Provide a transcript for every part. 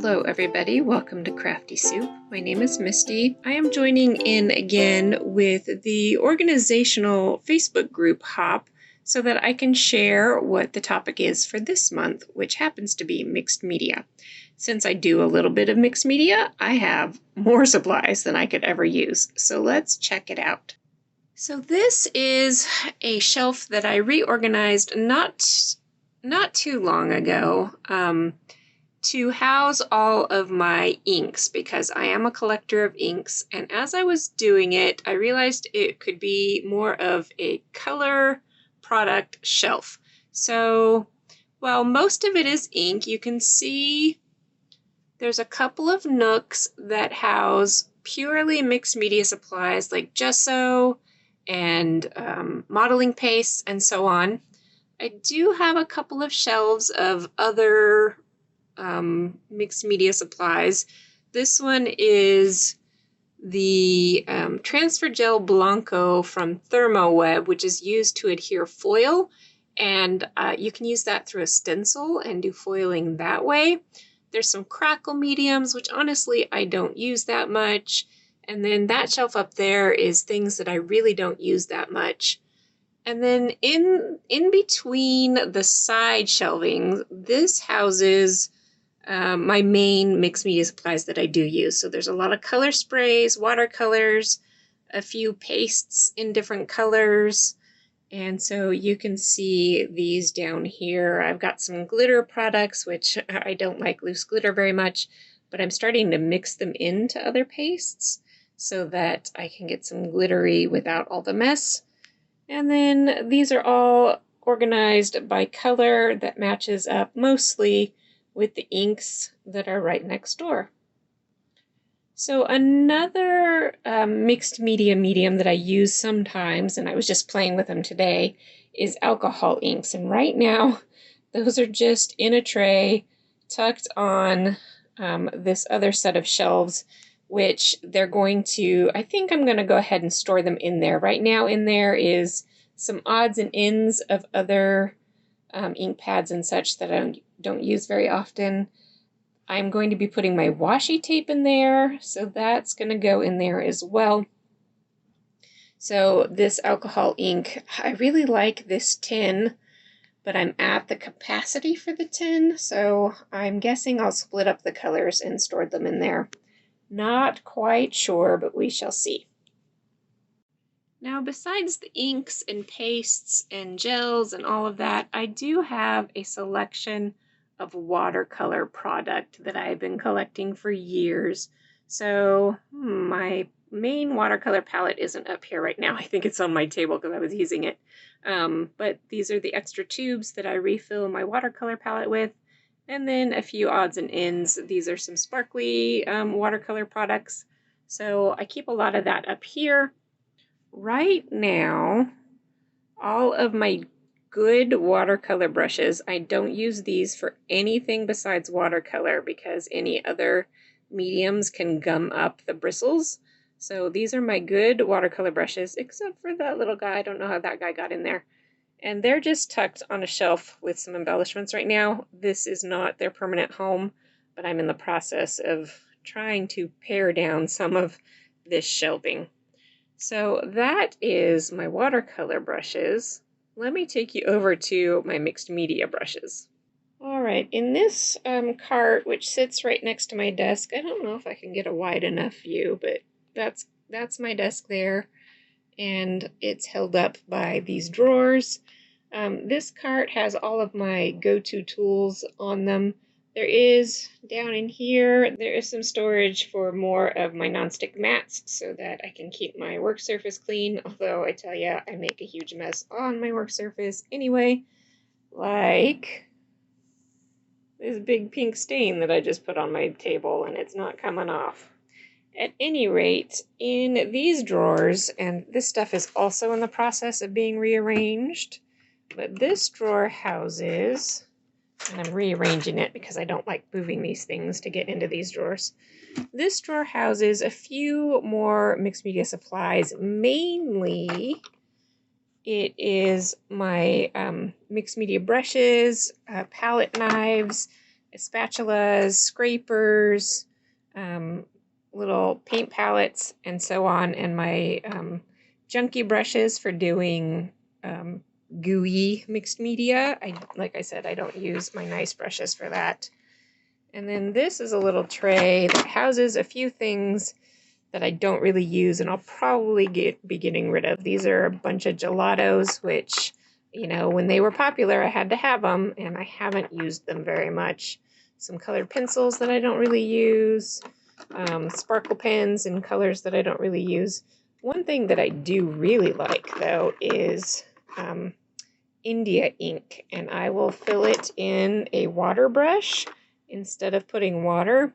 Hello everybody, welcome to Crafty Soup. My name is Misty. I am joining in again with the organizational Facebook group HOP so that I can share what the topic is for this month, which happens to be mixed media. Since I do a little bit of mixed media, I have more supplies than I could ever use, so let's check it out. So this is a shelf that I reorganized not too long ago. To house all of my inks because I am a collector of inks, and as I was doing it I realized it could be more of a color product shelf. So while most of it is ink, you can see there's a couple of nooks that house purely mixed media supplies like gesso and modeling pastes and so on. I do have a couple of shelves of other mixed media supplies. This one is the Transfer Gel Blanco from ThermoWeb, which is used to adhere foil, and you can use that through a stencil and do foiling that way. There's some crackle mediums, which honestly I don't use that much, and then that shelf up there is things that I really don't use that much. And then in between the side shelving, this houses my main mixed media supplies that I do use. So there's a lot of color sprays, watercolors, a few pastes in different colors. And so you can see these down here. I've got some glitter products, which I don't like loose glitter very much, but I'm starting to mix them into other pastes so that I can get some glittery without all the mess. And then these are all organized by color that matches up mostly with the inks that are right next door. So another mixed media medium that I use sometimes, and I was just playing with them today, is alcohol inks. And right now, those are just in a tray tucked on this other set of shelves, which they're going to, I think I'm going to go ahead and store them in there. Right now in there is some odds and ends of other ink pads and such that I don't use very often. I'm going to be putting my washi tape in there, so that's going to go in there as well. So this alcohol ink, I really like this tin, but I'm at the capacity for the tin, so I'm guessing I'll split up the colors and store them in there. Not quite sure, but we shall see. Now, besides the inks and pastes and gels and all of that, I do have a selection of watercolor product that I've been collecting for years. So my main watercolor palette isn't up here right now. I think it's on my table because I was using it. But these are the extra tubes that I refill my watercolor palette with. And then a few odds and ends. These are some sparkly watercolor products. So I keep a lot of that up here. Right now, all of my good watercolor brushes, I don't use these for anything besides watercolor because any other mediums can gum up the bristles. So these are my good watercolor brushes, except for that little guy. I don't know how that guy got in there. And they're just tucked on a shelf with some embellishments right now. This is not their permanent home, but I'm in the process of trying to pare down some of this shelving. So that is my watercolor brushes. Let me take you over to my mixed media brushes. All right, in this cart, which sits right next to my desk, I don't know if I can get a wide enough view, but that's my desk there, and it's held up by these drawers. This cart has all of my go-to tools on them. There is, down in here, there is some storage for more of my nonstick mats so that I can keep my work surface clean, although I tell you, I make a huge mess on my work surface anyway, like this big pink stain that I just put on my table and it's not coming off. At any rate, in these drawers, and this stuff is also in the process of being rearranged, but this drawer houses, and I'm rearranging it because I don't like moving these things to get into these drawers. This drawer houses a few more mixed media supplies. Mainly, it is my mixed media brushes, palette knives, spatulas, scrapers, little paint palettes, and so on, and my junky brushes for doing gooey mixed media. Like I said, I don't use my nice brushes for that. And then this is a little tray that houses a few things that I don't really use, and I'll probably be getting rid of. These are a bunch of gelatos, which, you know, when they were popular, I had to have them, and I haven't used them very much. Some colored pencils that I don't really use, sparkle pens in colors that I don't really use. One thing that I do really like, though, is India ink, and I will fill it in a water brush instead of putting water,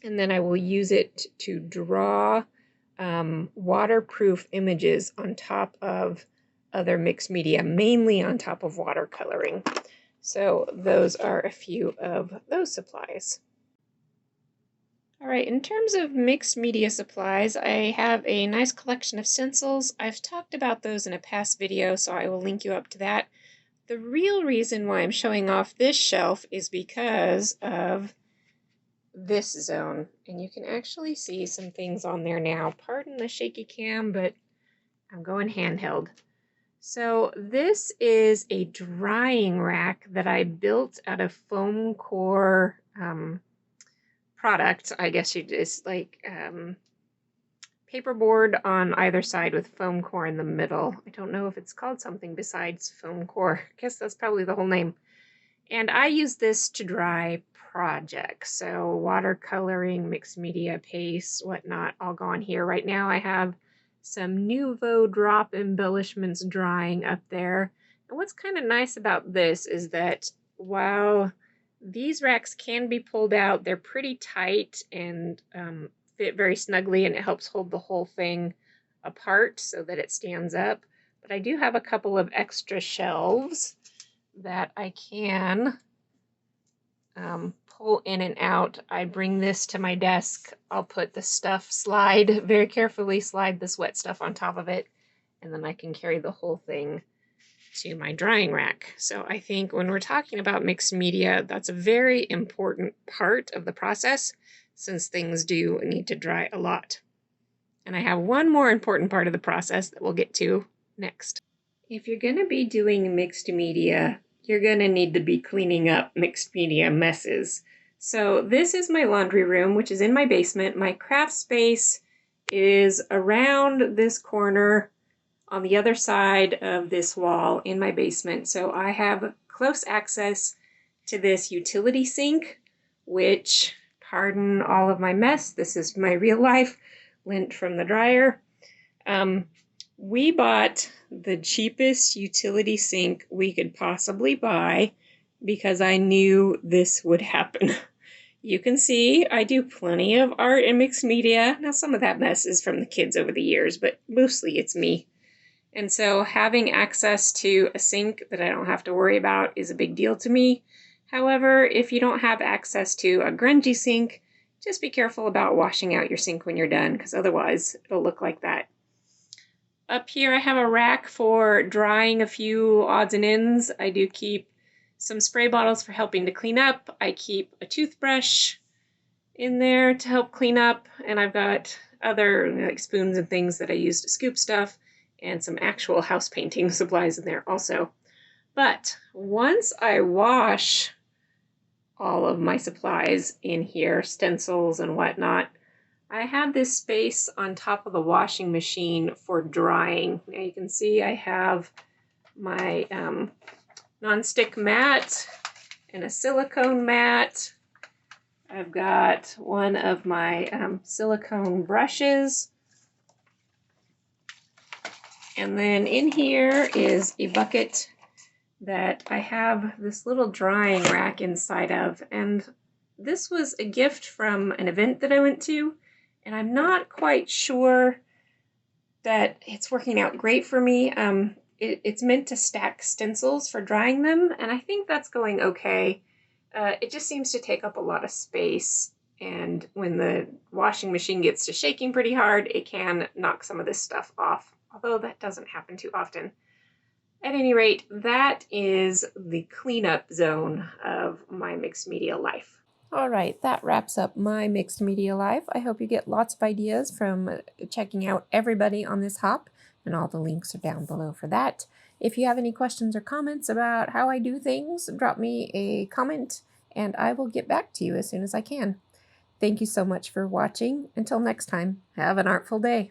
and then I will use it to draw waterproof images on top of other mixed media, mainly on top of watercoloring. So those are a few of those supplies. All right, in terms of mixed media supplies, I have a nice collection of stencils. I've talked about those in a past video, so I will link you up to that. The real reason why I'm showing off this shelf is because of this zone, and you can actually see some things on there now. Pardon the shaky cam, but I'm going handheld. So this is a drying rack that I built out of foam core product. I guess it's like paperboard on either side with foam core in the middle. I don't know if it's called something besides foam core. I guess that's probably the whole name. And I use this to dry projects. So watercoloring, mixed media, paste, whatnot, all go on here. Right now I have some Nouveau drop embellishments drying up there. And what's kind of nice about this is that while these racks can be pulled out, they're pretty tight and fit very snugly, and it helps hold the whole thing apart so that it stands up. But I do have a couple of extra shelves that I can pull in and out. I bring this to my desk. I'll put the stuff, very carefully slide this wet stuff on top of it, and then I can carry the whole thing to my drying rack. So I think when we're talking about mixed media, that's a very important part of the process, since things do need to dry a lot. And I have one more important part of the process that we'll get to next. If you're going to be doing mixed media, you're going to need to be cleaning up mixed media messes. So this is my laundry room, which is in my basement. My craft space is around this corner on the other side of this wall in my basement. So I have close access to this utility sink, which, pardon all of my mess, this is my real life, lint from the dryer. We bought the cheapest utility sink we could possibly buy because I knew this would happen. You can see I do plenty of art and mixed media. Now some of that mess is from the kids over the years, but mostly it's me. And so having access to a sink that I don't have to worry about is a big deal to me. However, if you don't have access to a grungy sink, just be careful about washing out your sink when you're done, because otherwise it'll look like that. Up here I have a rack for drying a few odds and ends. I do keep some spray bottles for helping to clean up. I keep a toothbrush in there to help clean up, and I've got other like spoons and things that I use to scoop stuff, and some actual house painting supplies in there also. But once I wash all of my supplies in here, stencils and whatnot, I have this space on top of the washing machine for drying. Now you can see I have my non-stick mat and a silicone mat. I've got one of my silicone brushes. And then in here is a bucket that I have this little drying rack inside of. And this was a gift from an event that I went to. And I'm not quite sure that it's working out great for me. It's meant to stack stencils for drying them, and I think that's going okay. It just seems to take up a lot of space, and when the washing machine gets to shaking pretty hard, it can knock some of this stuff off, although that doesn't happen too often. At any rate, that is the cleanup zone of my mixed media life. All right, that wraps up my mixed media life. I hope you get lots of ideas from checking out everybody on this hop, and all the links are down below for that. If you have any questions or comments about how I do things, drop me a comment and I will get back to you as soon as I can. Thank you so much for watching. Until next time, have an artful day.